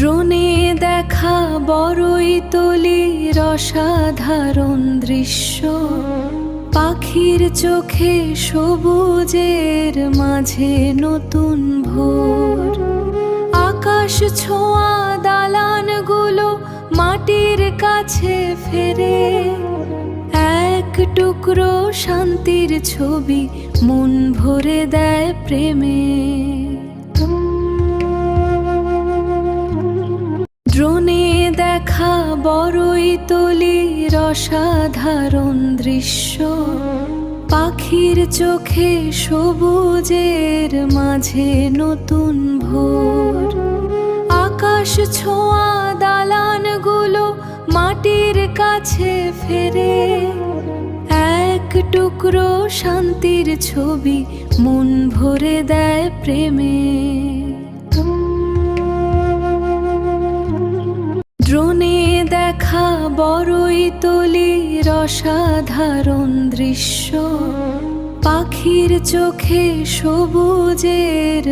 ড্রোনে দেখা বড়ইতলির অসাধারণ দৃশ্য, পাখির চোখে সবুজের মাঝে নতুন ভোর। আকাশ ছোঁয়া দালানগুলো মাটির কাছে ফেরে, এক টুকরো শান্তির ছবি মন ভরে দেয় প্রেমে। ড্রোনে দেখা বড়ইতলির অসাধারণ দৃশ্য, পাখির চোখে সবুজের মাঝে নতুন ভোর। আকাশ ছোঁয়া দালানগুলো মাটির কাছে ফেরে, এক টুকরো শান্তির ছবি মন ভরে দেয় প্রেমে। ড্রোনে দেখা বড়ইতলির অসাধারণ দৃশ্য, পাখির চোখে সবুজের